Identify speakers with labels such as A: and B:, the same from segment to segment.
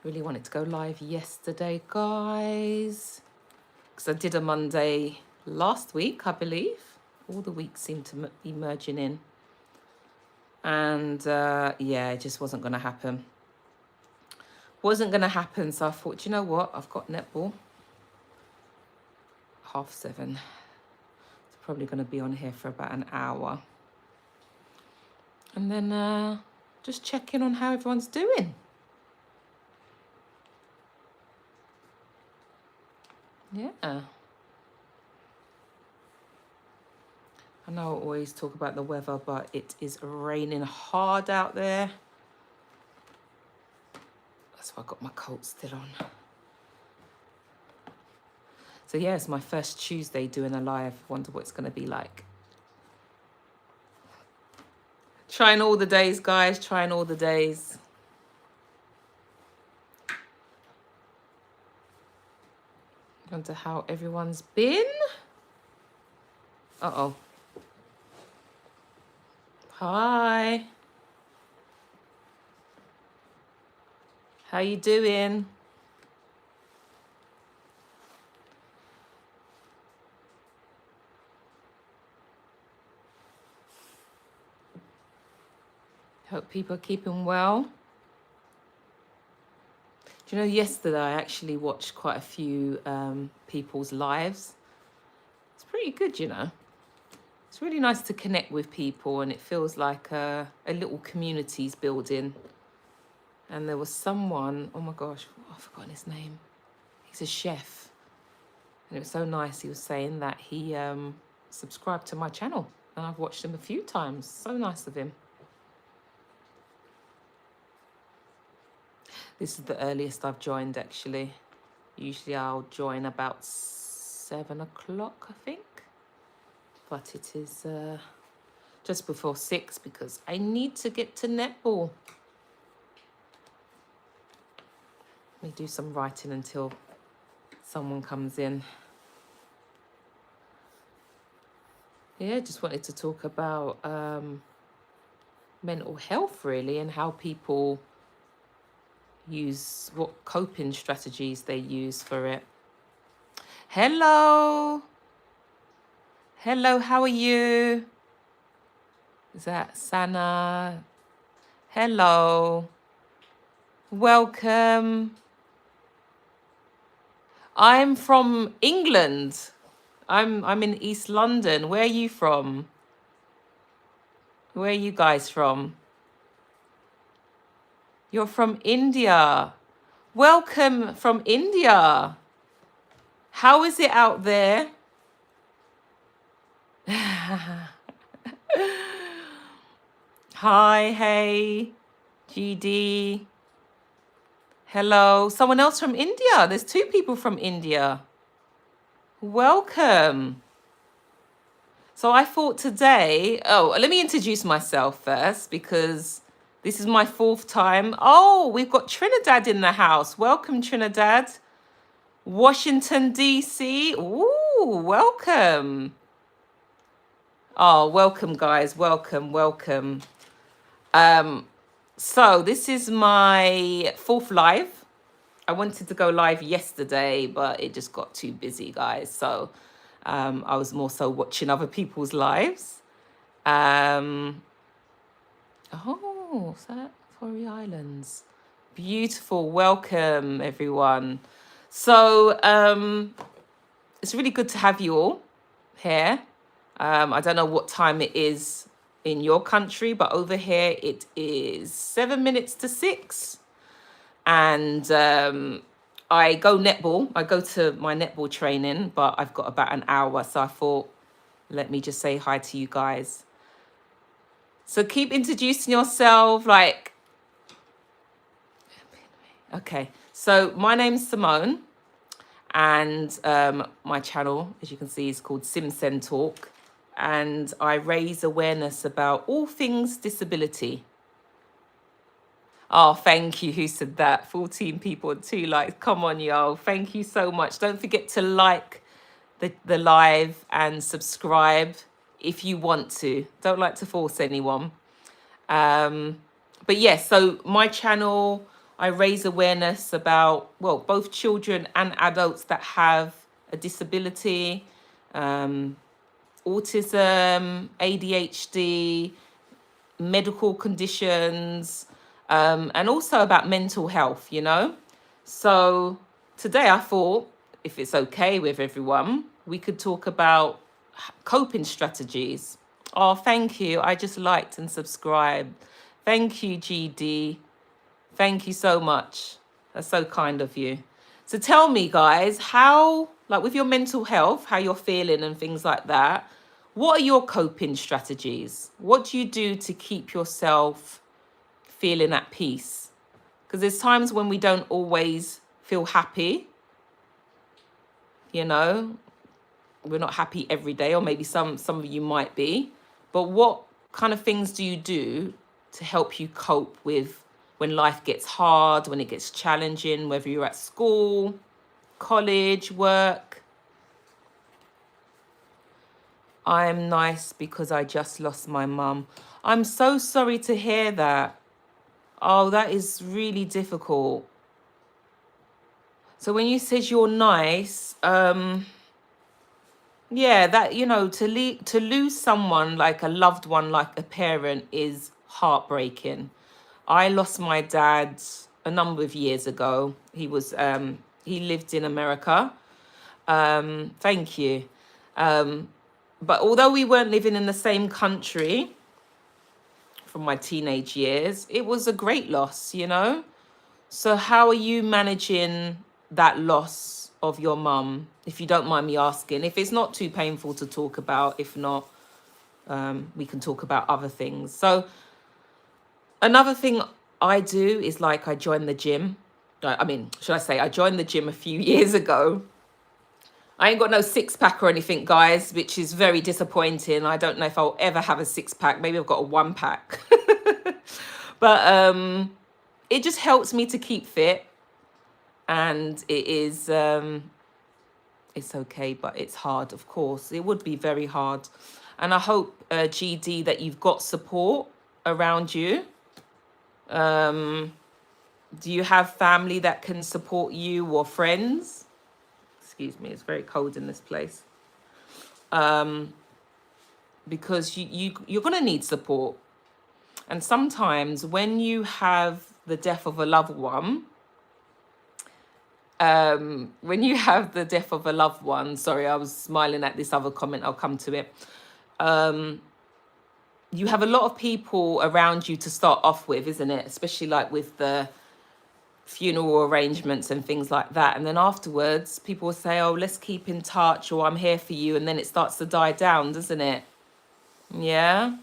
A: Really wanted to go live yesterday, guys, because I did a Monday last week, I believe. All the weeks seem to be merging in. And yeah, it just wasn't going to happen. Wasn't going to happen. So I thought, you know what? I've got netball. 7:30. It's probably going to be on here for about an hour. And then just check in on how everyone's doing. Yeah. I know I always talk about the weather, but it is raining hard out there. That's why I got my coat still on. So yeah, it's my first Tuesday doing a live. Wonder what it's going to be like. Trying all the days, guys. Trying all the days. Wonder how everyone's been. Uh-oh. Hi. How you doing? Hope people are keeping well. Do you know, yesterday I actually watched quite a few people's lives. It's pretty good, you know. It's really nice to connect with people, and it feels like a little community's building. And there was someone, oh my gosh, I've forgotten his name. He's a chef. And it was so nice. He was saying that he subscribed to my channel, and I've watched him a few times. So nice of him. This is the earliest I've joined, actually. Usually I'll join about 7 o'clock, I think. But it is just before 6 because I need to get to netball. Let me do some writing until someone comes in. Yeah, just wanted to talk about mental health, really, and how people use, what coping strategies they use for it. Hello. Hello, how are you? Is that Sana? Hello. Welcome. I'm from England. I'm in East London. Where are you from? Where are you guys from? You're from India. Welcome from India. How is it out there? Hi, hey, GD. Hello. Someone else from India. There's 2 people from India. Welcome. So I thought today, let me introduce myself first because this is my 4th time. Oh, we've got Trinidad in the house. Welcome, Trinidad. Washington, D.C. Ooh, welcome. Oh, welcome, guys. Welcome. So this is my 4th live. I wanted to go live yesterday, but it just got too busy, guys. So I was more so watching other people's lives. Oh, is that Tory Islands? Beautiful. Welcome, everyone. So it's really good to have you all here. I don't know what time it is in your country, but over here it is 7 minutes to 6. And I go netball. I go to my netball training, but I've got about an hour. So I thought, let me just say hi to you guys. So keep introducing yourself. Okay. So my name's Simone. And my channel, as you can see, is called SimSENDTalk. And I raise awareness about all things disability. Oh, thank you. Who said that? 14 people and 2 likes. Come on, yo. Thank you so much. Don't forget to like the live and subscribe if you want to. Don't like to force anyone. But yes, so my channel, I raise awareness about, well, both children and adults that have a disability, autism, ADHD, medical conditions, and also about mental health, you know? So today I thought, if it's okay with everyone, we could talk about coping strategies. Oh, thank you. I just liked and subscribed. Thank you, GD. Thank you so much. That's so kind of you. So tell me, guys, how, like with your mental health, how you're feeling and things like that, what are your coping strategies? What do you do to keep yourself feeling at peace? Because there's times when we don't always feel happy, you know, we're not happy every day, or maybe some of you might be. But what kind of things do you do to help you cope with when life gets hard, when it gets challenging, whether you're at school, college, work? I'm nice because I just lost my mum. I'm so sorry to hear that. Oh, that is really difficult. So when you said you're nice, yeah, that, you know, to lose someone, like a loved one, like a parent, is heartbreaking. I lost my dad a number of years ago. He lived in America. Thank you. But although we weren't living in the same country from my teenage years, it was a great loss, you know? So how are you managing that loss of your mum, if you don't mind me asking? If it's not too painful to talk about, if not, we can talk about other things. So another thing I do is, like, I joined the gym. I mean, should I say I joined the gym a few years ago. I ain't got no six pack or anything, guys, which is very disappointing. I don't know if I'll ever have a six pack. Maybe I've got a one pack. But it just helps me to keep fit. And it is, it's okay, but it's hard, of course. It would be very hard. And I hope, GD, that you've got support around you. Do you have family that can support you, or friends? Excuse me, it's very cold in this place. Because you're going to need support. And sometimes when you have the death of a loved one, sorry, I was smiling at this other comment, I'll come to it. You have a lot of people around you to start off with, isn't it? Especially like with the funeral arrangements and things like that. And then afterwards, people will say, oh, let's keep in touch, or I'm here for you. And then it starts to die down, doesn't it? Yeah.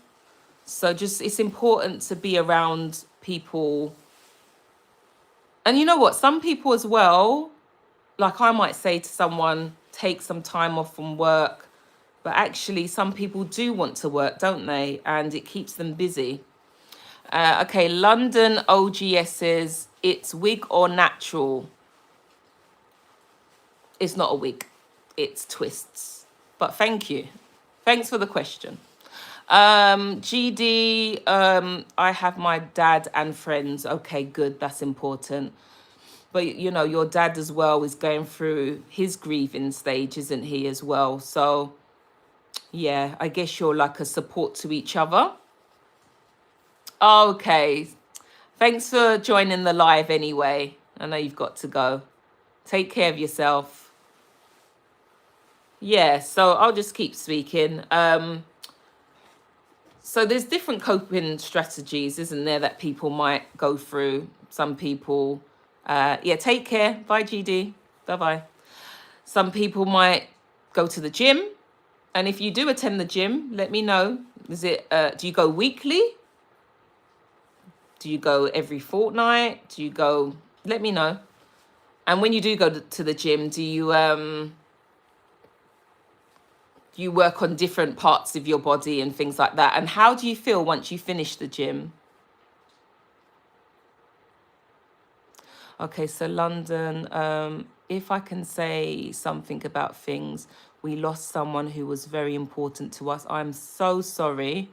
A: So just, it's important to be around people. And you know what? Some people as well, like I might say to someone, take some time off from work. But actually, some people do want to work, don't they? And it keeps them busy. Okay, London OGS says, it's wig or natural? It's not a wig, it's twists. But thank you. Thanks for the question. GD, I have my dad and friends. Okay, good, that's important. But, you know, your dad as well is going through his grieving stage, isn't he, as well? So, yeah, I guess you're like a support to each other. Okay. Thanks for joining the live anyway. I know you've got to go. Take care of yourself. Yeah, so I'll just keep speaking. So there's different coping strategies, isn't there, that people might go through. Some people, yeah, take care. Bye, GD. Bye-bye. Some people might go to the gym. And if you do attend the gym, let me know. Is it, do you go weekly? Do you go every fortnight? Do you go, let me know. And when you do go to the gym, do you work on different parts of your body and things like that? And how do you feel once you finish the gym? Okay, so London, if I can say something about things, we lost someone who was very important to us. I'm so sorry.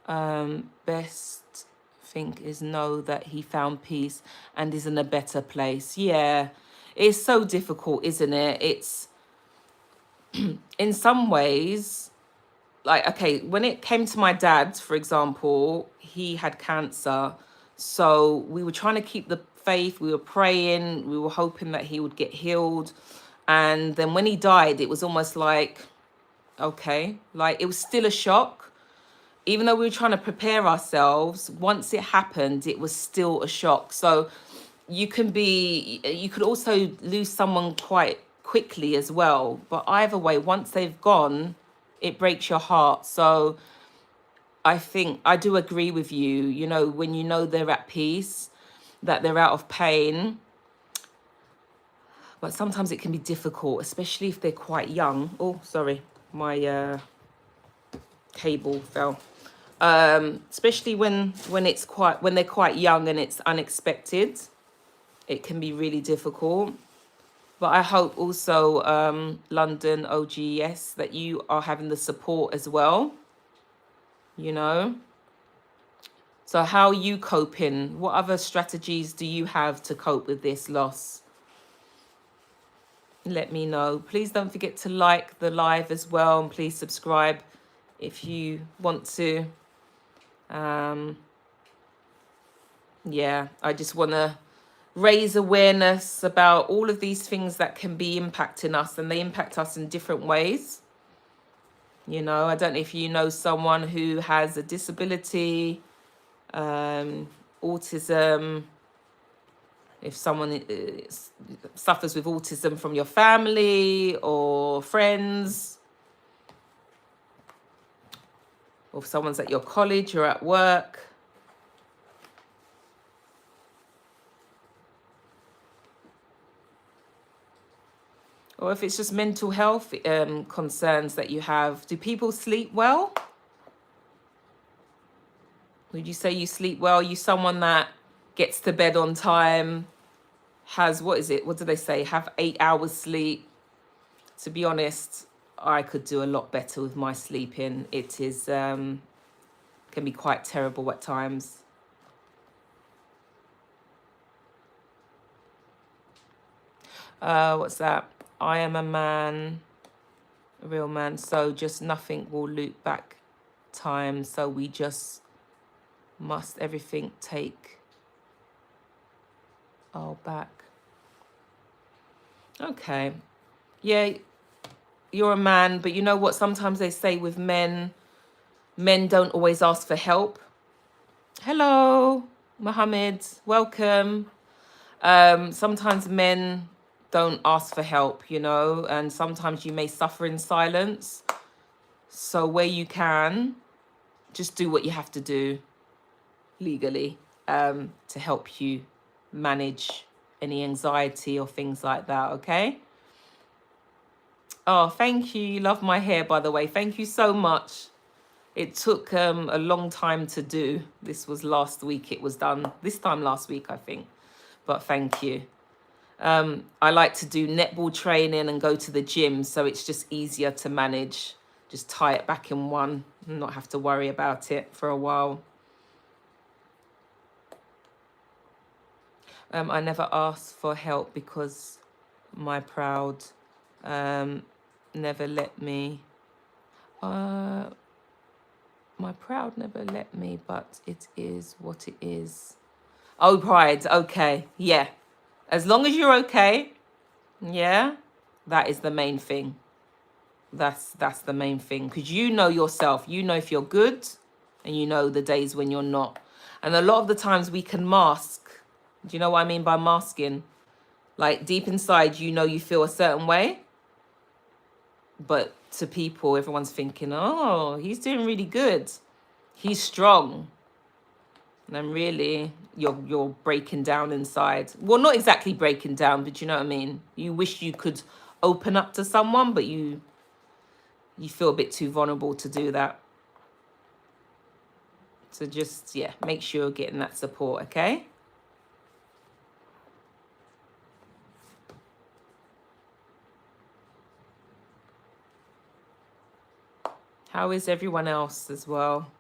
A: Best think is know that he found peace and is in a better place. Yeah, it's so difficult, isn't it? It's in some ways, like, okay, when it came to my dad, for example, he had cancer. So we were trying to keep the faith. We were praying. We were hoping that he would get healed. And then when he died, it was almost like, okay, like it was still a shock. Even though we were trying to prepare ourselves, once it happened, it was still a shock. So you could also lose someone quite quickly as well. But either way, once they've gone, it breaks your heart. So I think I do agree with you, you know, when you know they're at peace, that they're out of pain. But sometimes it can be difficult, especially if they're quite young. Oh, sorry, my cable fell. Especially when they're quite young and it's unexpected, it can be really difficult. But I hope also, London OGS, that you are having the support as well, you know. So how are you coping? What other strategies do you have to cope with this loss? Let me know. Please don't forget to like the live as well, and please subscribe if you want to. Yeah, I just want to raise awareness about all of these things that can be impacting us, and they impact us in different ways. You know, I don't know if you know someone who has a disability, autism, if someone suffers with autism from your family or friends, or if someone's at your college or at work. Or if it's just mental health concerns that you have. Do people sleep well? Would you say you sleep well? Are you someone that gets to bed on time, has, what do they say? Have 8 hours sleep? To be honest, I could do a lot better with my sleeping. It is, can be quite terrible at times. What's that? I am a man, a real man, so just nothing will loop back time. So we just must everything take all back. Okay. Yeah, you're a man, but you know what? Sometimes they say with men don't always ask for help. Hello, Mohammed. Welcome. Sometimes men don't ask for help, you know, and sometimes you may suffer in silence. So where you can, just do what you have to do legally to help you manage any anxiety or things like that, okay? Oh, thank you. You love my hair, by the way. Thank you so much. It took a long time to do. This was last week. It was done this time last week, I think. But thank you. I like to do netball training and go to the gym, so it's just easier to manage. Just tie it back in one and not have to worry about it for a while. I never asked for help because my proud never let me. My proud never let me, but it is what it is. Oh, pride. Okay. Yeah. As long as you're okay. Yeah. That is the main thing. That's the main thing. Because you know yourself. You know if you're good, and you know the days when you're not. And a lot of the times we can mask. Do you know what I mean by masking? Like deep inside, you know you feel a certain way. But to people, everyone's thinking, oh, he's doing really good. He's strong. And then really, you're breaking down inside. Well, not exactly breaking down, but you know what I mean? You wish you could open up to someone, but you feel a bit too vulnerable to do that. So just, yeah, make sure you're getting that support, okay? How is everyone else as well?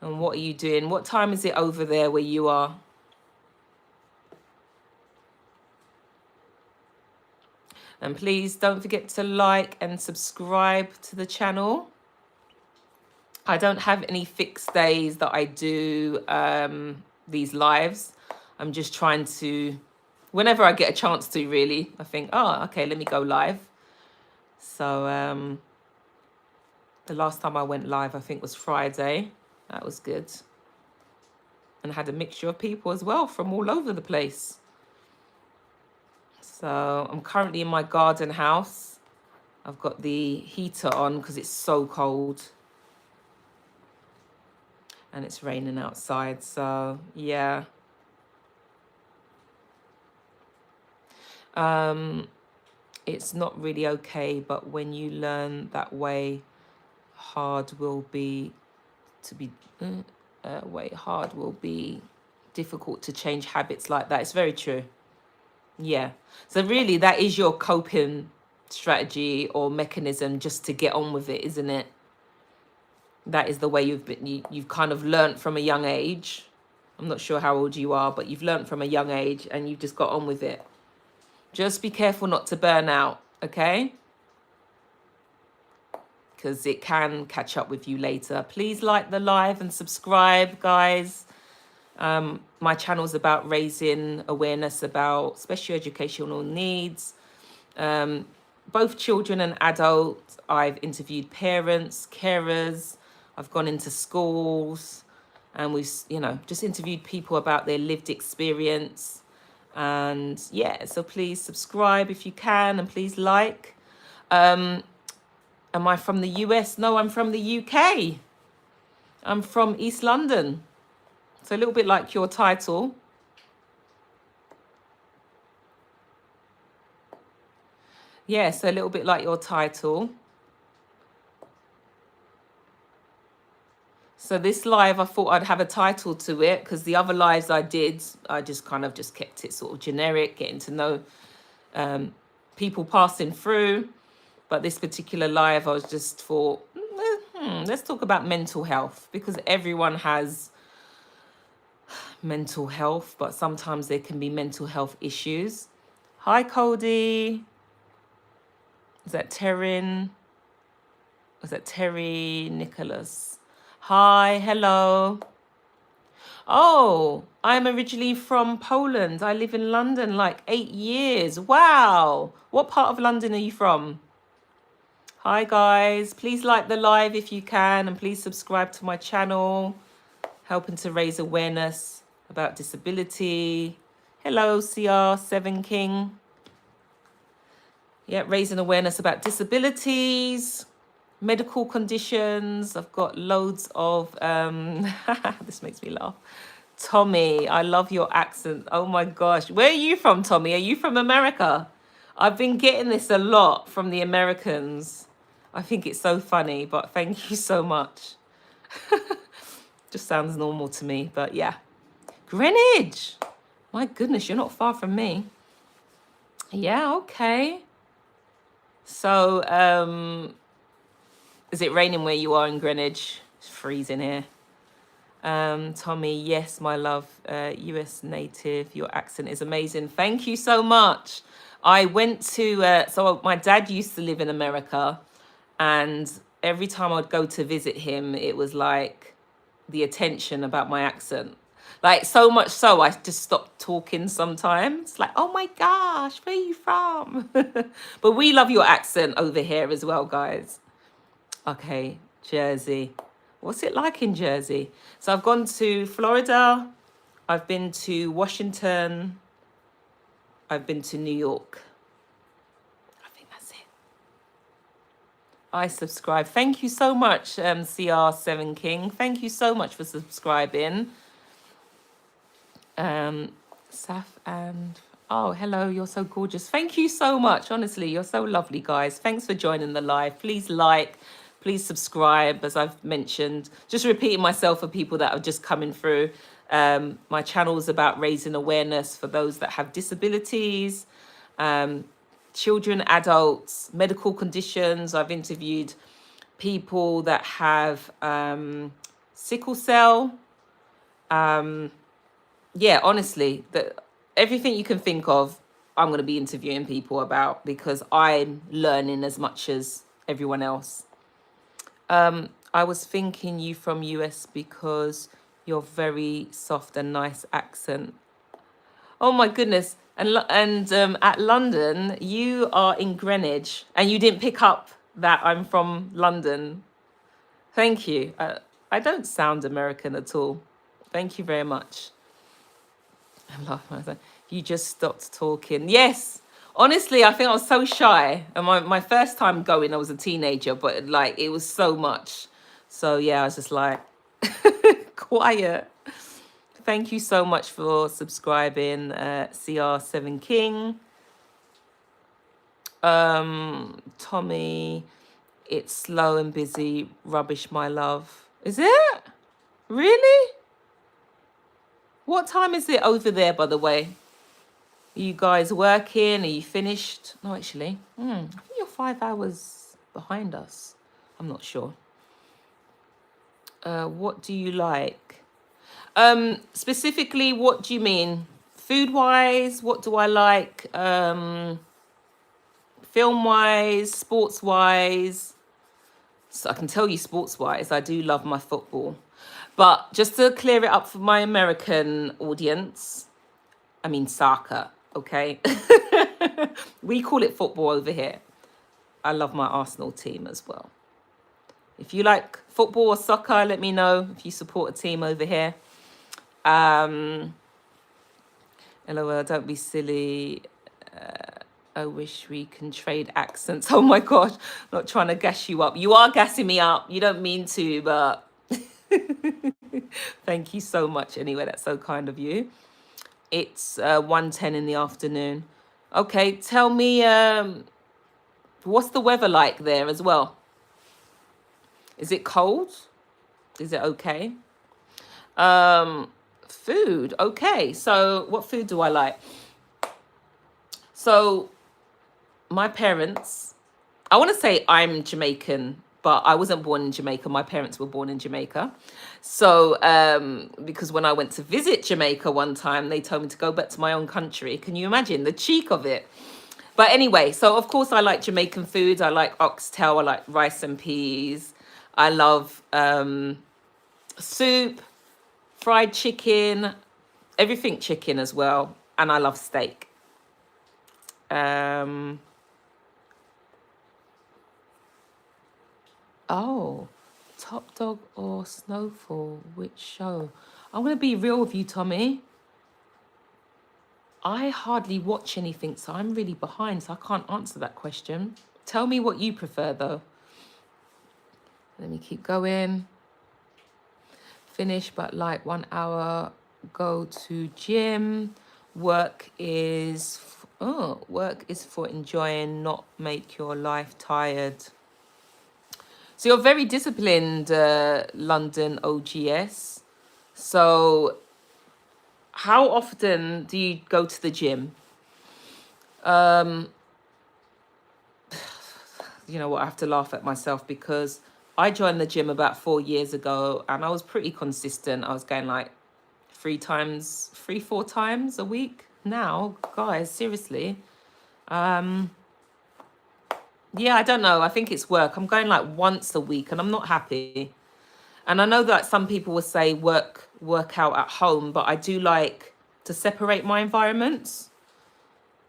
A: And what are you doing? What time is it over there where you are? And please don't forget to like and subscribe to the channel. I don't have any fixed days that I do these lives. I'm just trying to, whenever I get a chance to, really, I think, oh, okay, let me go live. So the last time I went live, I think was Friday. That was good. And I had a mixture of people as well from all over the place. So I'm currently in my garden house. I've got the heater on because it's so cold. And it's raining outside. So, yeah. It's not really okay, but when you learn that way, hard will be difficult to change habits like that. It's very true. Yeah. So really, that is your coping strategy or mechanism, just to get on with it, isn't it? That is the way you've kind of learnt from a young age. I'm not sure how old you are, but you've learnt from a young age and you've just got on with it. Just be careful not to burn out, okay? Because it can catch up with you later. Please like the live and subscribe, guys. My channel is about raising awareness about special educational needs, both children and adults. I've interviewed parents, carers. I've gone into schools, and we've, just interviewed people about their lived experience. And yeah, so please subscribe if you can, and please like. Am I from the US? No, I'm from the UK. I'm from East London. So a little bit like your title. Yes, a little bit like your title. So this live, I thought I'd have a title to it, because the other lives I did, I just kind of just kept it sort of generic, getting to know people passing through. But this particular live, I was just thought, let's talk about mental health, because everyone has mental health, but sometimes there can be mental health issues. Hi, Cody. Is that Terrin? Was that Terry Nicholas? Hi, hello. Oh, I'm originally from Poland. I live in London like 8 years. Wow. What part of London are you from? Hi, guys. Please like the live if you can, and please subscribe to my channel, helping to raise awareness about disability. Hello, CR7 King. Yeah, raising awareness about disabilities, medical conditions. I've got loads of, this makes me laugh. Tommy, I love your accent. Oh my gosh. Where are you from, Tommy? Are you from America? I've been getting this a lot from the Americans. I think it's so funny, but thank you so much. Just sounds normal to me, but yeah. Greenwich. My goodness, you're not far from me. Yeah, okay. So, is it raining where you are in Greenwich? It's freezing here. Tommy, yes, my love, US native. Your accent is amazing. Thank you so much. I went to, so my dad used to live in America, and every time I'd go to visit him, it was like the attention about my accent. Like, so much so, I just stopped talking sometimes. Like, oh my gosh, where are you from? But we love your accent over here as well, guys. Okay, Jersey. What's it like in Jersey? So I've gone to Florida. I've been to Washington. I've been to New York. I think that's it. I subscribe. Thank you so much, CR7 King. Thank you so much for subscribing. Saf and oh, hello, you're so gorgeous. Thank you so much. Honestly, you're so lovely, guys. Thanks for joining the live. Please like, please subscribe, as I've mentioned. Just repeating myself for people that are just coming through. My channel is about raising awareness for those that have disabilities, children, adults, medical conditions. I've interviewed people that have sickle cell. Yeah, honestly, everything you can think of, I'm going to be interviewing people about because I'm learning as much as everyone else. I was thinking you from US because you're very soft and nice accent. Oh my goodness. And at London, you are in Greenwich and you didn't pick up that I'm from London. Thank you. I don't sound American at all. Thank you very much. I love myself. You just stopped talking. Yes. Honestly, I think I was so shy. And my first time going, I was a teenager, but like it was so much. So yeah, I was just like quiet. Thank you so much for subscribing, CR7 King. Tommy, it's slow and busy. Rubbish, my love. Is it? Really? What time is it over there, by the way? Are you guys working? Are you finished? No, actually. I think you're 5 hours behind us. I'm not sure. What do you like? Specifically, what do you mean? Food-wise, what do I like? Film-wise, sports-wise. So I can tell you sports-wise, I do love my football. But just to clear it up for my American audience, I mean soccer, okay? We call it football over here. I love my Arsenal team as well. If you like football or soccer, let me know if you support a team over here. LOL, don't be silly. I wish we can trade accents. Oh my gosh, not trying to gas you up. You are gassing me up. You don't mean to, but thank you so much anyway. That's so kind of you. It's 1:10 in the afternoon. Okay, tell me, what's the weather like there as well? Is it cold? Is it okay? Food. Okay, so what food do I like? So my parents, I want to say I'm Jamaican, but I wasn't born in Jamaica. My parents were born in Jamaica. So because when I went to visit Jamaica one time, they told me to go back to my own country. Can you imagine the cheek of it? But anyway, so of course I like Jamaican food. I like oxtail. I like rice and peas. I love soup, fried chicken, everything chicken as well. And I love steak. Oh, Top Dog or Snowfall? Which show? I'm going to be real with you, Tommy. I hardly watch anything, so I'm really behind, so I can't answer that question. Tell me what you prefer, though. Let me keep going. Finish, but like 1 hour. Go to gym. Work is for enjoying, not make your life tired. So you're very disciplined, London OGS. So how often do you go to the gym? You know what, I have to laugh at myself because I joined the gym about 4 years ago and I was pretty consistent. I was going like 4 times a week. Now, guys, seriously. Yeah, I don't know. I think it's work. I'm going like once a week and I'm not happy. And I know that some people will say work out at home, but I do like to separate my environments.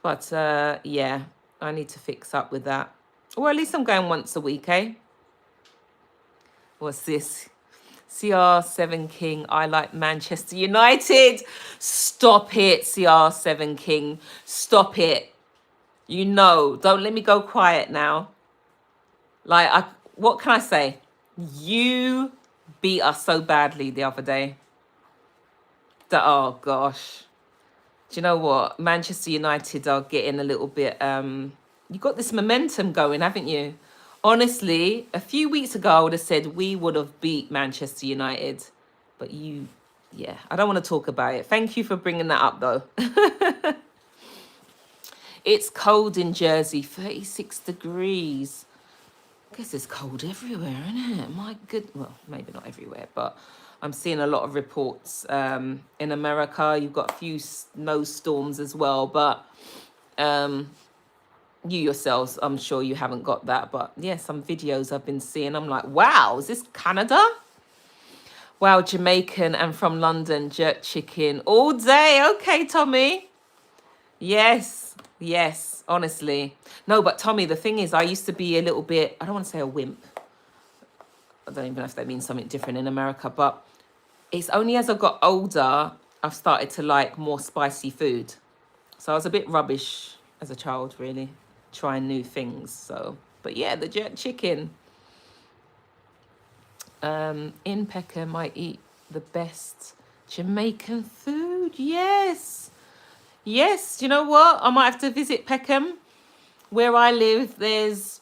A: But yeah, I need to fix up with that. Well, at least I'm going once a week, eh? What's this? CR7 King, I like Manchester United. Stop it, CR7 King. Stop it. You know, don't let me go quiet now. Like, what can I say? You beat us so badly the other day. Oh, gosh. Do you know what? Manchester United are getting a little bit... you got this momentum going, haven't you? Honestly, a few weeks ago, I would have said we would have beat Manchester United. But yeah, I don't want to talk about it. Thank you for bringing that up, though. It's cold in Jersey, 36 degrees. I guess it's cold everywhere, isn't it? My good, well, maybe not everywhere, but I'm seeing a lot of reports. In America, you've got a few snowstorms as well, but you yourselves, I'm sure you haven't got that. But yeah, some videos I've been seeing, I'm like, wow, is this Canada? Wow, Jamaican and from London, jerk chicken all day. Okay, Tommy. Yes, yes, honestly. No, but Tommy, the thing is, I used to be a little bit, I don't want to say a wimp. I don't even know if that means something different in America, but it's only as I got older, I've started to like more spicy food. So I was a bit rubbish as a child, really, trying new things. So, but yeah, the jerk chicken. In Peckham, I eat the best Jamaican food. Yes. Yes, you know what? I might have to visit Peckham. Where I live, there's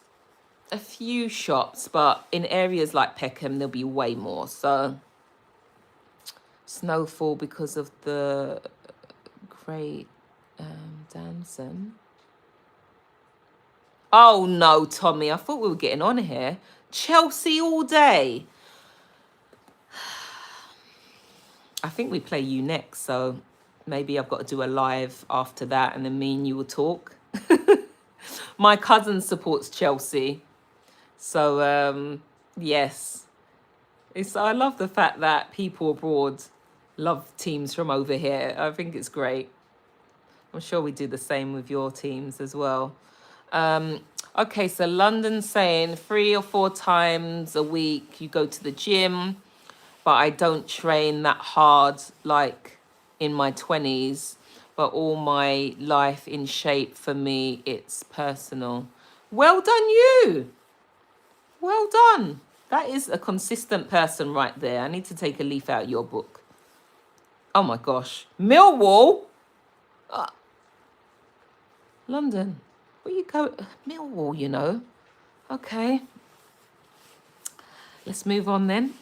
A: a few shops, but in areas like Peckham, there'll be way more. So, snowfall because of the great Damson. Oh no, Tommy, I thought we were getting on here. Chelsea all day. I think we play you next, so maybe I've got to do a live after that, and then me and you will talk. My cousin supports Chelsea, so yes, I love the fact that people abroad love teams from over here. I think it's great. I'm sure we do the same with your teams as well. Okay, so London's saying 3 or 4 times a week you go to the gym, but I don't train that hard like in my 20s, but all my life in shape. For me, it's personal. Well done, you. Well done. That is a consistent person right there. I need to take a leaf out of your book. Oh my gosh. Millwall? London. Where you go? Millwall, you know. Okay. Let's move on then.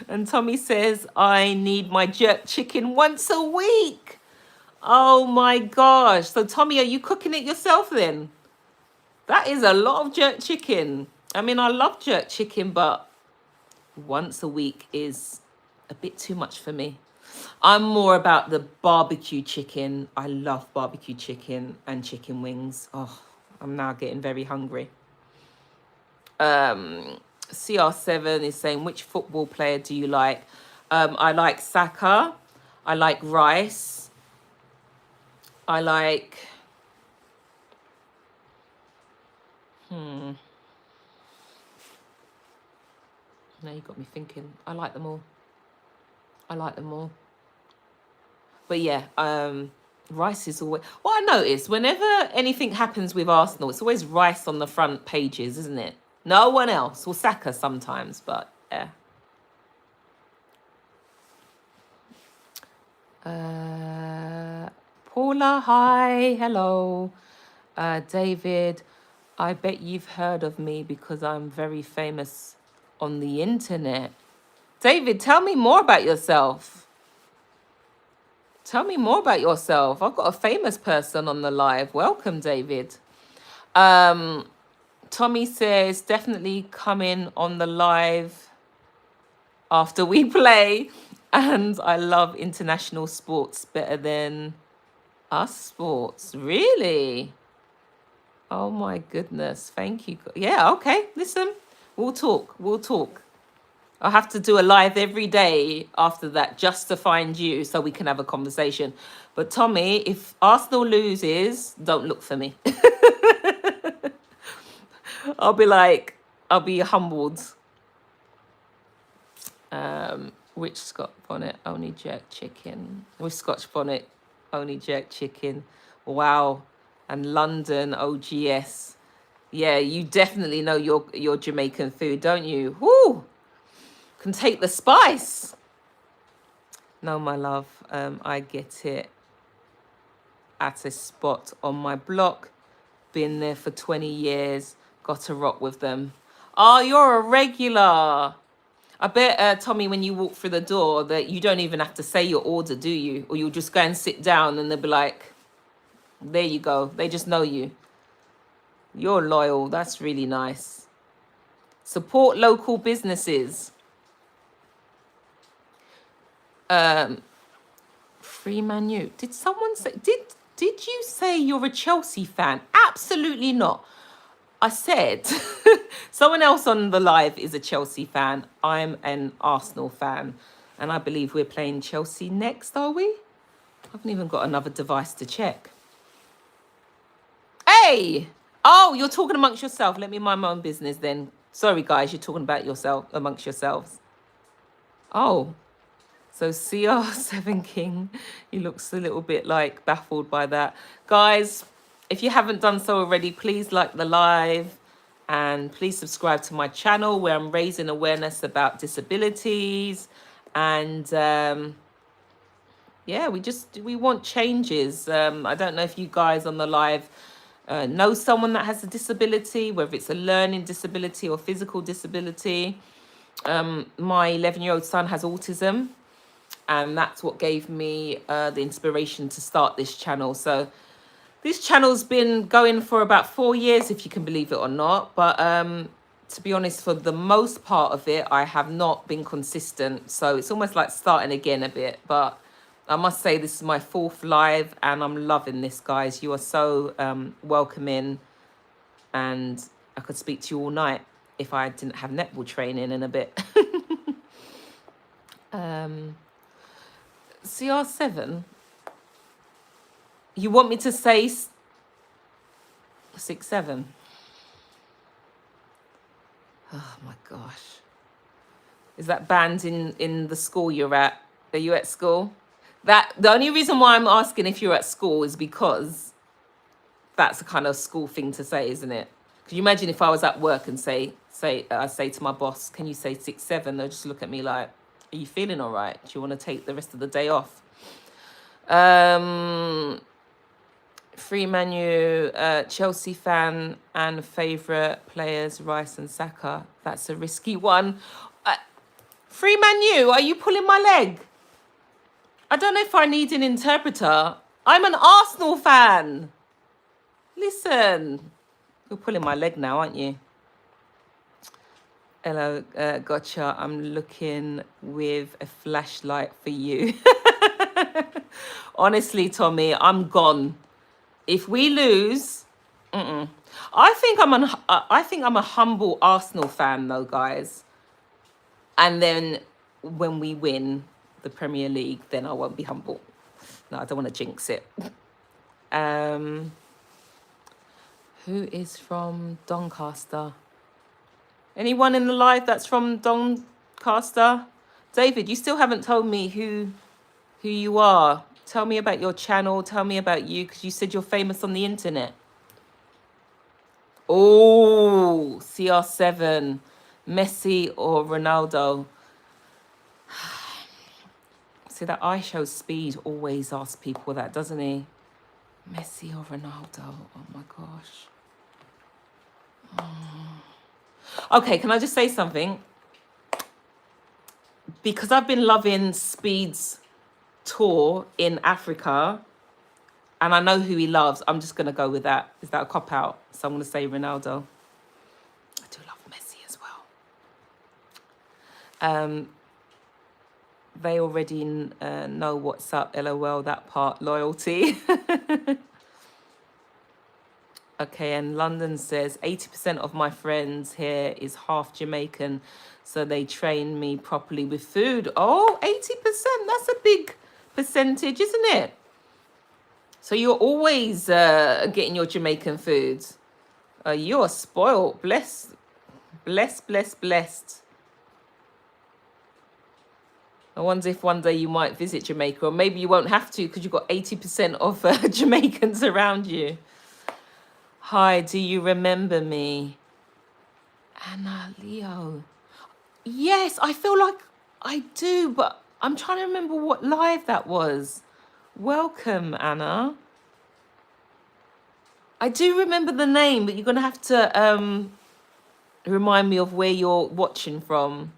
A: And Tommy says, I need my jerk chicken once a week. Oh my gosh. So Tommy, are you cooking it yourself then? That is a lot of jerk chicken. I mean, I love jerk chicken, but once a week is a bit too much for me. I'm more about the barbecue chicken. I love barbecue chicken and chicken wings. Oh, I'm now getting very hungry. CR7 is saying, which football player do you like? I like Saka. I like Rice. I like... Now you got me thinking. I like them all. But yeah, Rice is always... What I notice, whenever anything happens with Arsenal, it's always Rice on the front pages, isn't it? No one else. Well, Saka sometimes, but yeah. Paula, hi. Hello. David, I bet you've heard of me because I'm very famous on the internet. David, tell me more about yourself. Tell me more about yourself. I've got a famous person on the live. Welcome, David. Tommy says, definitely come in on the live after we play. And I love international sports better than us sports. Really? Oh my goodness. Thank you. Yeah, okay. Listen, we'll talk. I'll have to do a live every day after that just to find you so we can have a conversation. But Tommy, if Arsenal loses, don't look for me. I'll be humbled. Which Scotch bonnet? Only jerk chicken. Which Scotch bonnet? Only jerk chicken. Wow. And London, OGS. Yeah, you definitely know your Jamaican food, don't you? Woo! Can take the spice. No, my love. I get it at a spot on my block. Been there for 20 years. Got to rock with them. Oh, you're a regular. I bet, Tommy, when you walk through the door, that you don't even have to say your order, do you? Or you'll just go and sit down and they'll be like, there you go. They just know you. You're loyal. That's really nice. Support local businesses. Free Manu. Did someone say, did you say you're a Chelsea fan? Absolutely not. I said, someone else on the live is a Chelsea fan. I'm an Arsenal fan. And I believe we're playing Chelsea next, are we? I haven't even got another device to check. Hey! Oh, you're talking amongst yourself. Let me mind my own business then. Sorry, guys, you're talking about yourself, amongst yourselves. Oh, so CR7 King, he looks a little bit like baffled by that. Guys, if you haven't done so already, please like the live and please subscribe to my channel where I'm raising awareness about disabilities. And yeah, we want changes. I don't know if you guys on the live know someone that has a disability, whether it's a learning disability or physical disability. My 11-year-old son has autism, and that's what gave me the inspiration to start this channel. So this channel's been going for about 4 years, if you can believe it or not. But to be honest, for the most part of it, I have not been consistent. So it's almost like starting again a bit. But I must say this is my 4th live and I'm loving this, guys. You are so welcoming, and I could speak to you all night if I didn't have netball training in a bit. CR7, you want me to say 6'7"? Oh my gosh. Is that banned in the school you're at? Are you at school? The only reason why I'm asking if you're at school is because that's a kind of school thing to say, isn't it? Could you imagine if I was at work and I say to my boss, can you say 6'7"? They'll just look at me like, are you feeling all right? Do you want to take the rest of the day off? Free Manu, Chelsea fan and favourite players, Rice and Saka. That's a risky one. Free Manu, are you pulling my leg? I don't know if I need an interpreter. I'm an Arsenal fan. Listen, you're pulling my leg now, aren't you? Hello, gotcha. I'm looking with a flashlight for you. Honestly, Tommy, I'm gone. If we lose, I think I'm a humble Arsenal fan, though, guys. And then when we win the Premier League, then I won't be humble. No, I don't want to jinx it. Who is from Doncaster? Anyone in the live that's from Doncaster? David, you still haven't told me who you are. Tell me about your channel. Tell me about you, because you said you're famous on the internet. Oh, CR7, Messi or Ronaldo? See, that I Show Speed always asks people that, doesn't he? Messi or Ronaldo? Oh my gosh. Oh. Okay, can I just say something? Because I've been loving Speed's tour in Africa, and I know who he loves, I'm just going to go with that. Is that a cop-out? So I'm going to say Ronaldo. I do love Messi as well. They already know what's up, LOL, that part, loyalty. Okay, and London says, 80% of my friends here is half Jamaican, so they train me properly with food. Oh, 80%, that's a big percentage, isn't it? So you're always getting your Jamaican food. You're spoiled, blessed. I wonder if one day you might visit Jamaica, or maybe you won't have to because you've got 80% of Jamaicans around you. Hi, do you remember me? Anna Leo. Yes, I feel like I do, but I'm trying to remember what live that was. Welcome, Anna. I do remember the name, but you're going to have to remind me of where you're watching from.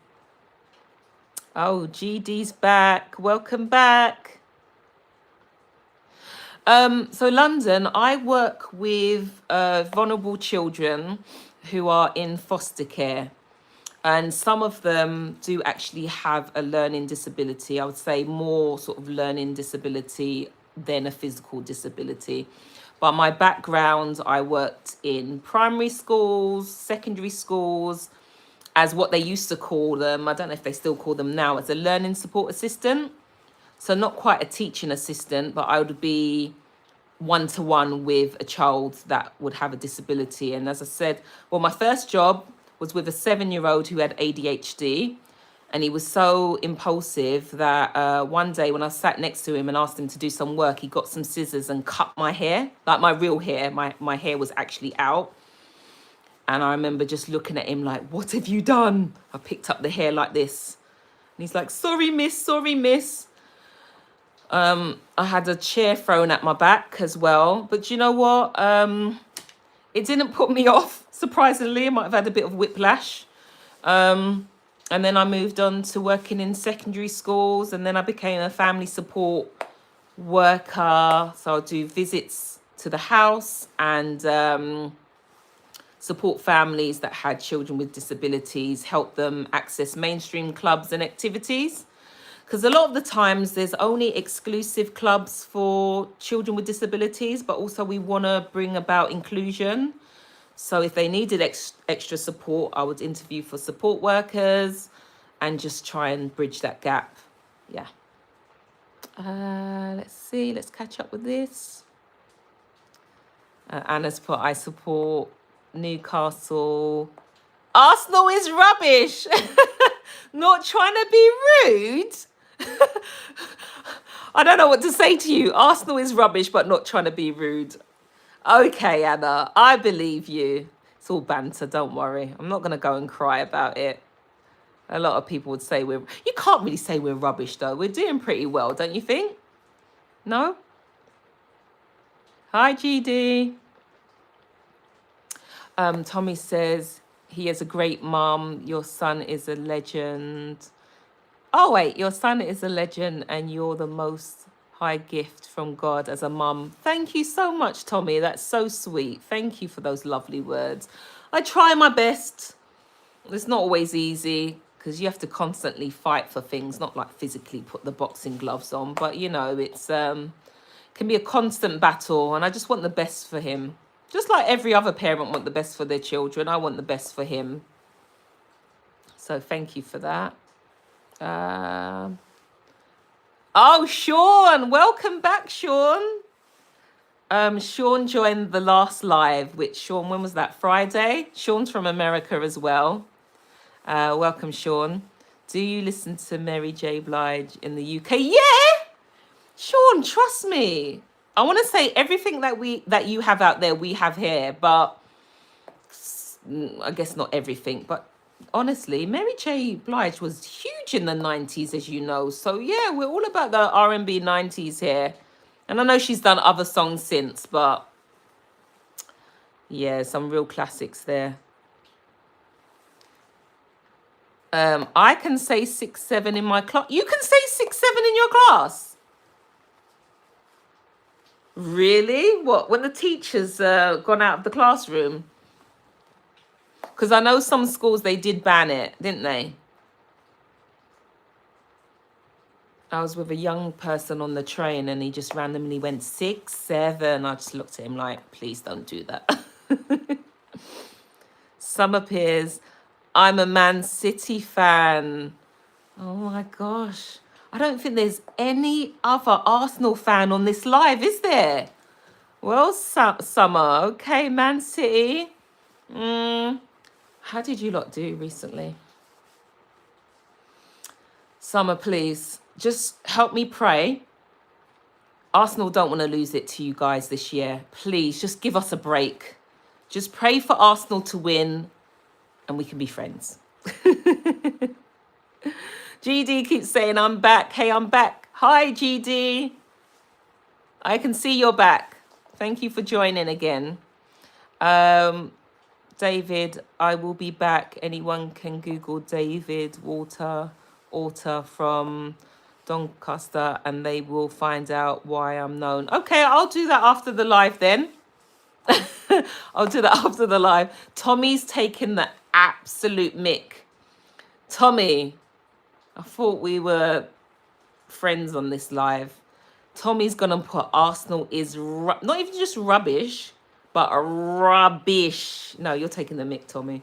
A: Oh, GD's back. Welcome back. So London, I work with vulnerable children who are in foster care. And some of them do actually have a learning disability. I would say more sort of learning disability than a physical disability. But my background, I worked in primary schools, secondary schools, as what they used to call them. I don't know if they still call them now, as a learning support assistant. So not quite a teaching assistant, but I would be one-to-one with a child that would have a disability. And as I said, well, my first job was with a 7-year-old who had ADHD, and he was so impulsive that one day when I sat next to him and asked him to do some work, he got some scissors and cut my hair, like my real hair. My hair was actually out. And I remember just looking at him like, what have you done? I picked up the hair like this. And he's like, sorry, miss. I had a chair thrown at my back as well. But you know what? It didn't put me off, surprisingly. I might have had a bit of whiplash. And then I moved on to working in secondary schools. And then I became a family support worker. So I'll do visits to the house and support families that had children with disabilities, help them access mainstream clubs and activities. Because a lot of the times there's only exclusive clubs for children with disabilities, but also we want to bring about inclusion. So if they needed extra support, I would interview for support workers and just try and bridge that gap. Yeah. Let's see. Let's catch up with this. Anna's put, I support Newcastle. Arsenal is rubbish. Not trying to be rude. I don't know what to say to you. Arsenal is rubbish, but not trying to be rude. Okay, Anna, I believe you. It's all banter, don't worry. I'm not going to go and cry about it. A lot of people would say you can't really say we're rubbish, though. We're doing pretty well, don't you think? No? Hi, GD. Tommy says, he is a great mum. Your son is a legend. Oh, wait, your son is a legend and you're the most high gift from God as a mum. Thank you so much, Tommy. That's so sweet. Thank you for those lovely words. I try my best. It's not always easy because you have to constantly fight for things, not like physically put the boxing gloves on. But, you know, it's can be a constant battle. And I just want the best for him. Just like every other parent want the best for their children, I want the best for him. So thank you for that. Oh, Sean, welcome back, Sean. Sean joined the last live, which Sean, when was that? Friday? Sean's from America as well. Welcome, Sean. Do you listen to Mary J. Blige in the UK? Yeah, Sean, trust me. I want to say everything that you have out there, we have here, but I guess not everything. But honestly, Mary J. Blige was huge in the 90s, as you know. So yeah, we're all about the R&B 90s here. And I know she's done other songs since, but yeah, some real classics there. I can say 6-7 in my class. You can say 6-7 in your class? Really? What? When the teacher's gone out of the classroom? Because I know some schools, they did ban it, didn't they? I was with a young person on the train and he just randomly went 6-7. I just looked at him like, please don't do that. Summer Peers, I'm a Man City fan. Oh my gosh. I don't think there's any other Arsenal fan on this live, is there? Well, Summer, okay, Man City. How did you lot do recently? Summer, please, just help me pray. Arsenal don't want to lose it to you guys this year. Please, just give us a break. Just pray for Arsenal to win and we can be friends. GD keeps saying, I'm back. Hey, I'm back. Hi, GD. I can see you're back. Thank you for joining again. David, I will be back. Anyone can Google David Alter from Doncaster and they will find out why I'm known. Okay, I'll do that after the live then. I'll do that after the live. Tommy's taken the absolute mick Tommy, I thought we were friends on this live. Tommy's gonna put Arsenal is not even just rubbish, but rubbish. No, you're taking the mick, Tommy.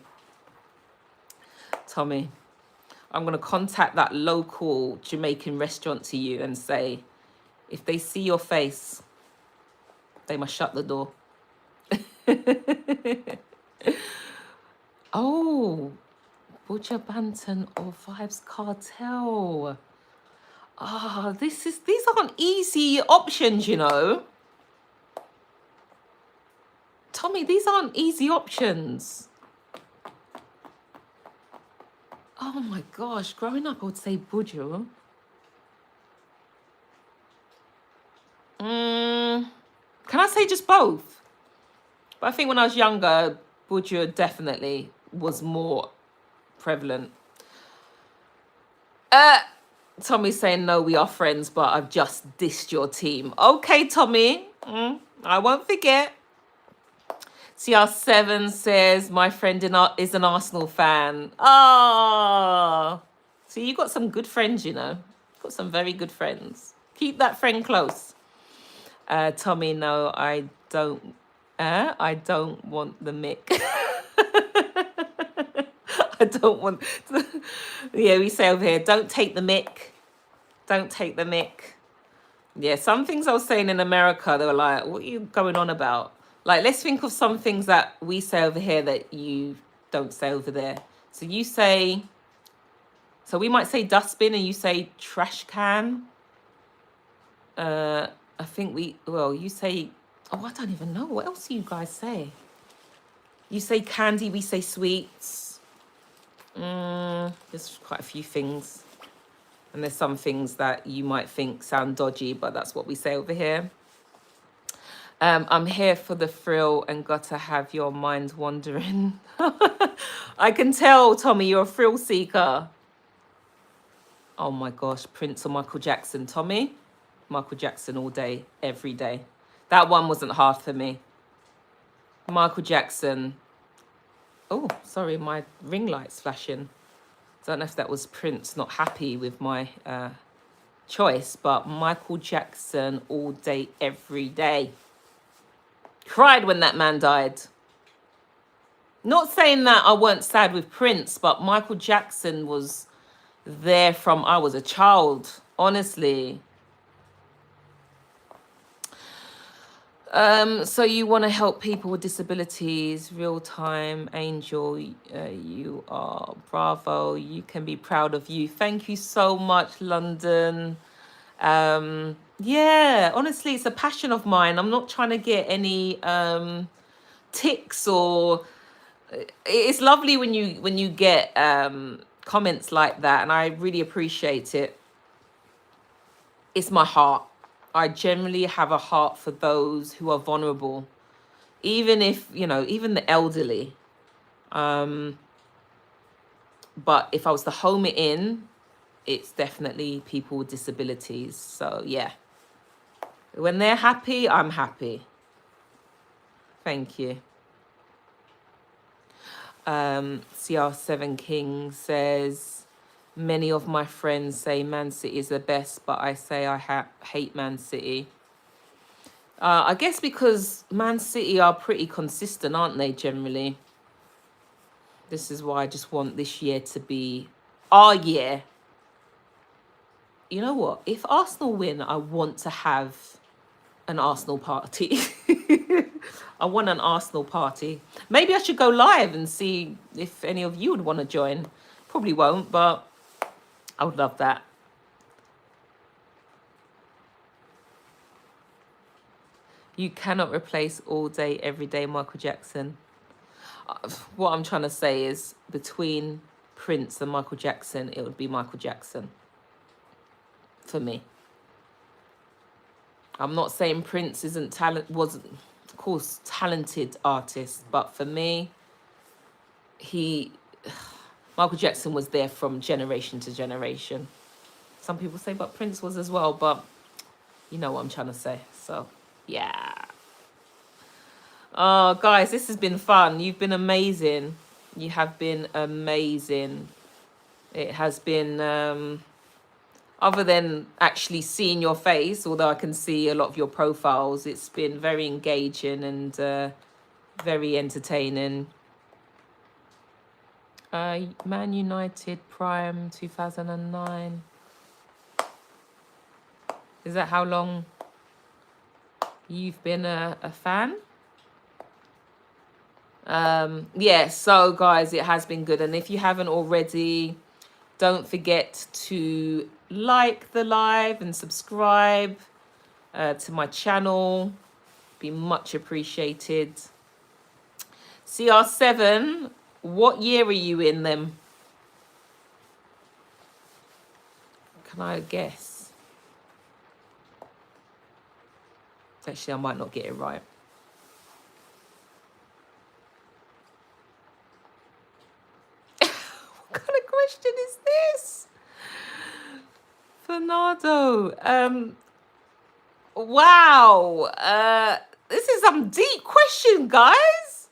A: Tommy, I'm gonna contact that local Jamaican restaurant to you and say, if they see your face, they must shut the door. Oh, Butcher Banton or Vibes Cartel. Ah, these aren't easy options, you know. Tommy, these aren't easy options. Oh my gosh, growing up I would say Buju. Can I say just both? But I think when I was younger, Buju definitely was more prevalent. Tommy's saying, no, we are friends, but I've just dissed your team. Okay, Tommy. I won't forget. CR7 says, my friend is an Arsenal fan. Oh. So you got some good friends, you know. Got some very good friends. Keep that friend close. Tommy, no, I don't want the mic. I don't want... Yeah, we say over here, don't take the mic. Don't take the mic. Yeah, some things I was saying in America, they were like, what are you going on about? Like, let's think of some things that we say over here that you don't say over there. So you say... So we might say dustbin and you say trash can. I think you say... Oh, I don't even know. What else do you guys say? You say candy, we say sweets. There's quite a few things. And there's some things that you might think sound dodgy, but that's what we say over here. I'm here for the thrill and got to have your mind wandering. I can tell, Tommy, you're a thrill seeker. Oh my gosh, Prince or Michael Jackson. Tommy, Michael Jackson all day, every day. That one wasn't hard for me. Michael Jackson. Oh, sorry, my ring light's flashing. Don't know if that was Prince not happy with my choice, but Michael Jackson all day, every day. Cried when that man died. Not saying that I weren't sad with Prince, but Michael Jackson was there from I was a child, honestly. So you want to help people with disabilities, real time, Angel, you are bravo. You can be proud of you. Thank you so much, London. Yeah, honestly, it's a passion of mine. I'm not trying to get any ticks or... It's lovely when you get comments like that, and I really appreciate it. It's my heart. I generally have a heart for those who are vulnerable, even if, even the elderly. But if I was to home it in, it's definitely people with disabilities. So yeah, when they're happy, I'm happy. Thank you. CR7 King says, many of my friends say Man City is the best, but I say I hate Man City. I guess because Man City are pretty consistent, aren't they, generally? This is why I just want this year to be our year. You know what? If Arsenal win, I want to have an Arsenal party. I want an Arsenal party. Maybe I should go live and see if any of you would want to join. Probably won't, but I would love that. You cannot replace all day, every day Michael Jackson. What I'm trying to say is between Prince and Michael Jackson, it would be Michael Jackson for me. I'm not saying Prince wasn't, of course, talented artist, but for me, Michael Jackson was there from generation to generation. Some people say, but Prince was as well, but you know what I'm trying to say. So, yeah. Oh, guys, this has been fun. You've been amazing. You have been amazing. It has been, other than actually seeing your face, although I can see a lot of your profiles, it's been very engaging and very entertaining. Man United Prime 2009. Is that how long you've been a fan? Yeah, so guys, it has been good. And if you haven't already, don't forget to like the live and subscribe to my channel. Be much appreciated. CR7, what year are you in them? Can I guess? Actually, I might not get it right. What kind of question is this? Fernando. Wow. This is some deep question, guys.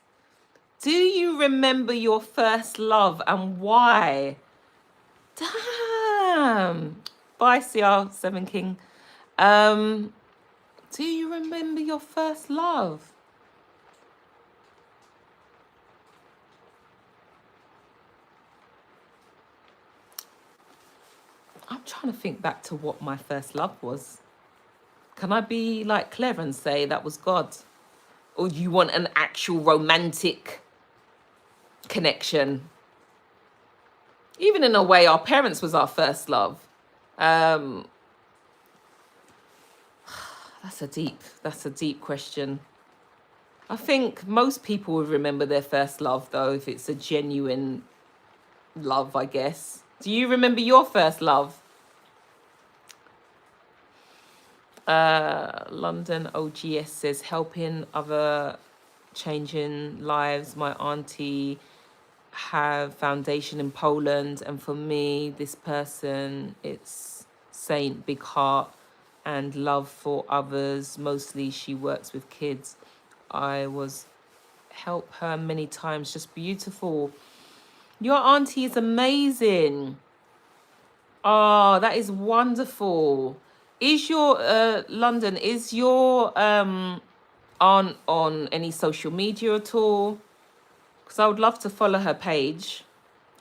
A: Do you remember your first love and why? Damn. Bye, CR7 King. Do you remember your first love? I'm trying to think back to what my first love was. Can I be like clever and say that was God? Or do you want an actual romantic connection? Even in a way, our parents was our first love. That's a deep question. I think most people would remember their first love, though, if it's a genuine love, I guess. Do you remember your first love? London OGS says, helping other, changing lives. My auntie have foundation in Poland, and for me, this person, it's Saint, big heart and love for others. Mostly she works with kids. I was help her many times. Just beautiful. Your auntie is amazing. Oh, that is wonderful. Is your London, is your aunt on any social media at all? Because I would love to follow her page.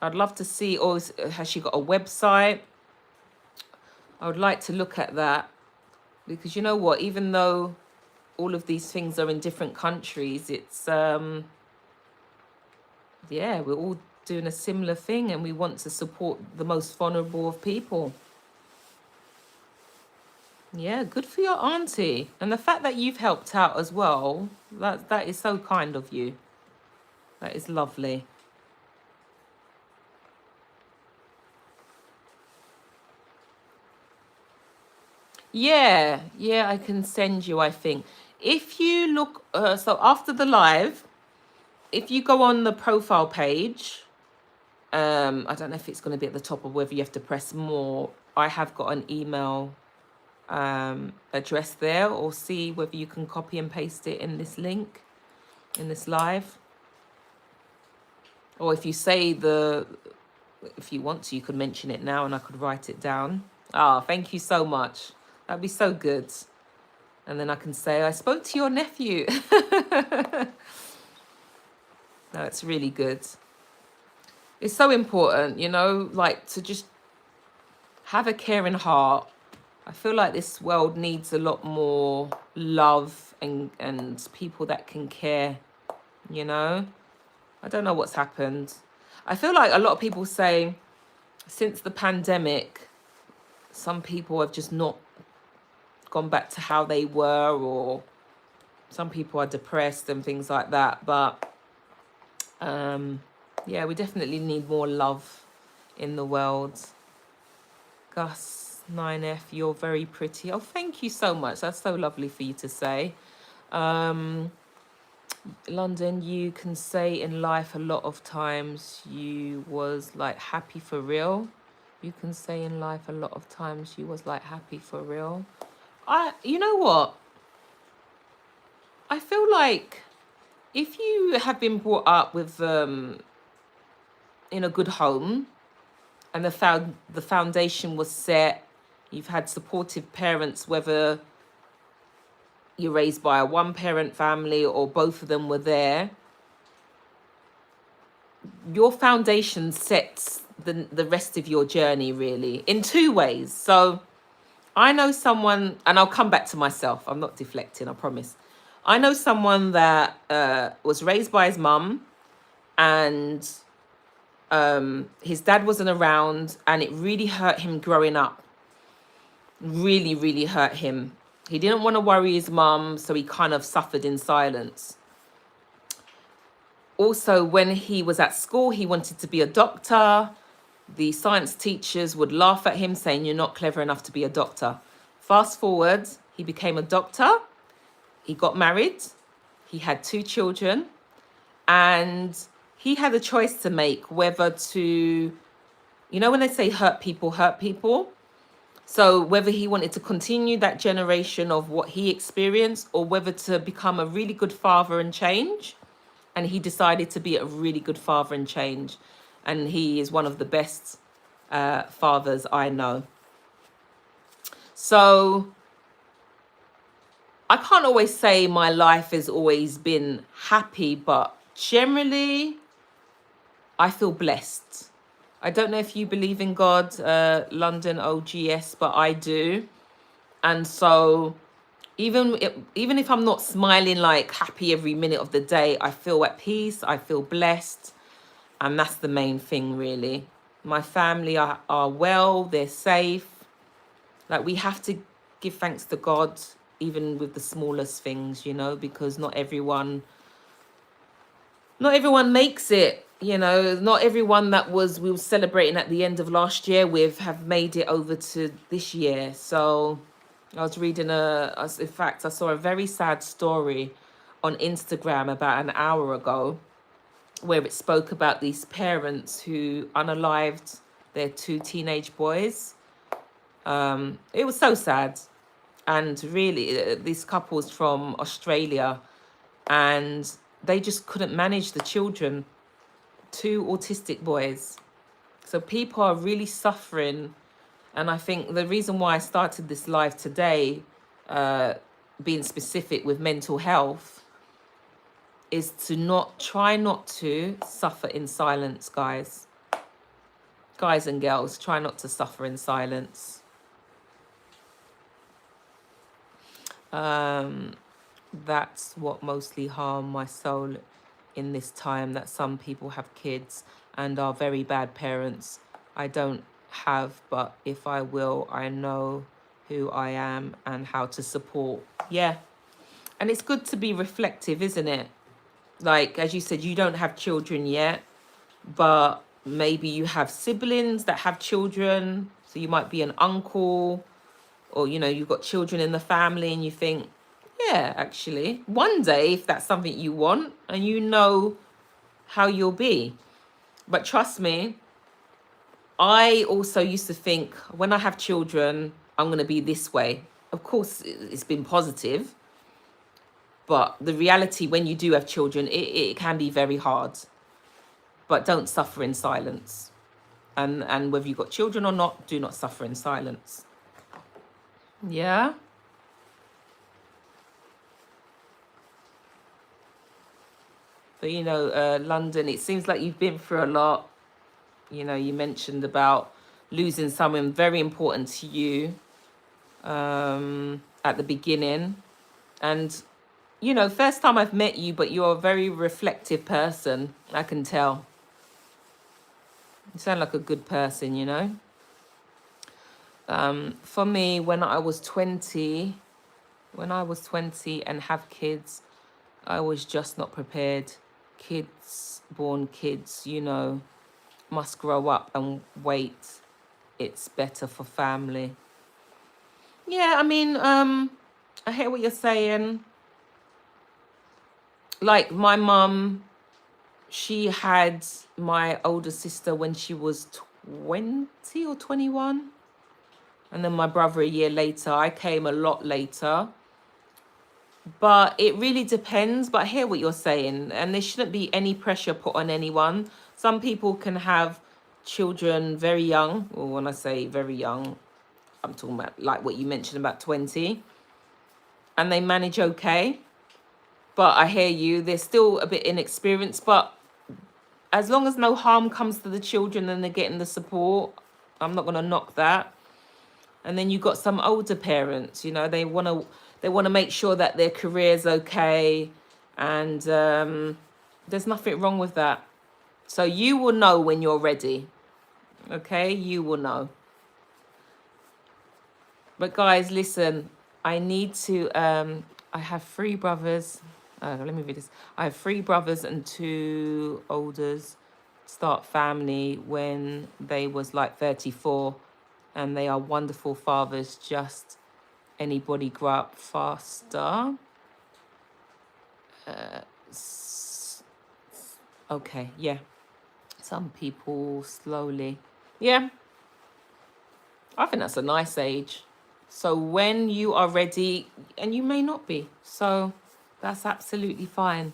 A: I'd love to see, or has she got a website? I would like to look at that. Because you know what, even though all of these things are in different countries, it's, yeah, we're all doing a similar thing and we want to support the most vulnerable of people. Yeah, good for your auntie. And the fact that you've helped out as well, that is so kind of you. That is lovely. Yeah, I can send you, I think. If you look, so after the live, if you go on the profile page, I don't know if it's going to be at the top or whether you have to press more. I have got an email address there, or see whether you can copy and paste it in this link, in this live. Or if you say if you want to, you could mention it now and I could write it down. Ah, thank you so much. That'd be so good. And then I can say, I spoke to your nephew. No, it's really good. It's so important, you know, like to just have a caring heart. I feel like this world needs a lot more love and people that can care, you know. I don't know what's happened. I feel like a lot of people say since the pandemic, some people have just not gone back to how they were, or some people are depressed and things like that. But yeah, we definitely need more love in the world. Gus 9F, you're very pretty. Oh, thank you so much. That's so lovely for you to say. London, you can say in life a lot of times you was like happy for real. You can say in life a lot of times you was like happy for real. You know what? I feel like if you have been brought up with in a good home and the foundation was set. You've had supportive parents, whether you're raised by a one-parent family or both of them were there. Your foundation sets the rest of your journey, really, in two ways. So I know someone, and I'll come back to myself. I'm not deflecting, I promise. I know someone that was raised by his mum, and his dad wasn't around, and it really hurt him growing up. Really, really hurt him. He didn't want to worry his mum, so he kind of suffered in silence. Also, when he was at school, he wanted to be a doctor. The science teachers would laugh at him, saying, "You're not clever enough to be a doctor." Fast forward, he became a doctor. He got married. He had 2 children. And he had a choice to make whether to, you know, when they say hurt people hurt people. So whether he wanted to continue that generation of what he experienced, or whether to become a really good father and change. And he decided to be a really good father and change. And he is one of the best fathers I know. So I can't always say my life has always been happy, but generally I feel blessed. I don't know if you believe in God, London OGS, but I do. And so even if I'm not smiling like happy every minute of the day, I feel at peace, I feel blessed. And that's the main thing, really. My family are well, they're safe. Like, we have to give thanks to God, even with the smallest things, you know, because not everyone makes it. You know, not everyone that we were celebrating at the end of last year with have made it over to this year. So I was reading in fact, I saw a very sad story on Instagram about an hour ago, where it spoke about these parents who unalived their 2 teenage boys. It was so sad. And really, these couples from Australia, and they just couldn't manage the children. 2 autistic boys. So people are really suffering. And I think the reason why I started this live today, being specific with mental health, is to try not to suffer in silence, guys. Guys and girls, try not to suffer in silence. That's what mostly harmed my soul in this time, that some people have kids and are very bad parents. I don't have, but if I will, I know who I am and how to support. Yeah. And it's good to be reflective, isn't it? Like, as you said, you don't have children yet, but maybe you have siblings that have children. So you might be an uncle, or, you know, you've got children in the family, and you think, yeah, actually, one day, if that's something you want, and you know how you'll be. But trust me, I also used to think, when I have children, I'm going to be this way. Of course, it's been positive. But the reality, when you do have children, it can be very hard. But don't suffer in silence. And whether you've got children or not, do not suffer in silence. Yeah. But, you know, London, it seems like you've been through a lot. You know, you mentioned about losing someone very important to you at the beginning. And, you know, first time I've met you, but you're a very reflective person. I can tell. You sound like a good person, you know. For me, when I was 20 and have kids, I was just not prepared. Born kids, you know, must grow up and wait. It's better for family. Yeah, I mean, I hear what you're saying. Like, my mum, she had my older sister when she was 20 or 21. And then my brother a year later. I came a lot later. But it really depends. But I hear what you're saying. And there shouldn't be any pressure put on anyone. Some people can have children very young, or when I say very young, I'm talking about like what you mentioned about 20, and they manage okay. But I hear you, they're still a bit inexperienced, but as long as no harm comes to the children and they're getting the support, I'm not going to knock that. And then you've got some older parents, you know, they want to make sure that their career's okay, and there's nothing wrong with that. So you will know when you're ready. Okay, you will know. But guys, listen, I need to I have 3 brothers. Let me read this. I have 3 brothers and 2 olders start family when they was like 34, and they are wonderful fathers. Just anybody grow up faster. Okay, yeah. Some people slowly. Yeah, I think that's a nice age. So when you are ready, and you may not be, so that's absolutely fine.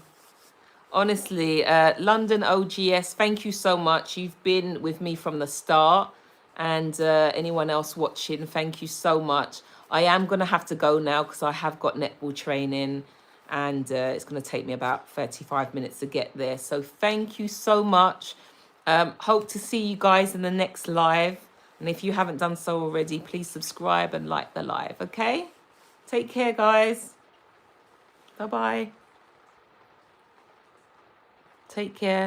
A: Honestly, London OGS, thank you so much. You've been with me from the start. And anyone else watching, thank you so much. I am going to have to go now because I have got netball training, and it's going to take me about 35 minutes to get there. So thank you so much. Hope to see you guys in the next live. And if you haven't done so already, please subscribe and like the live, okay? Take care, guys. Bye-bye. Take care.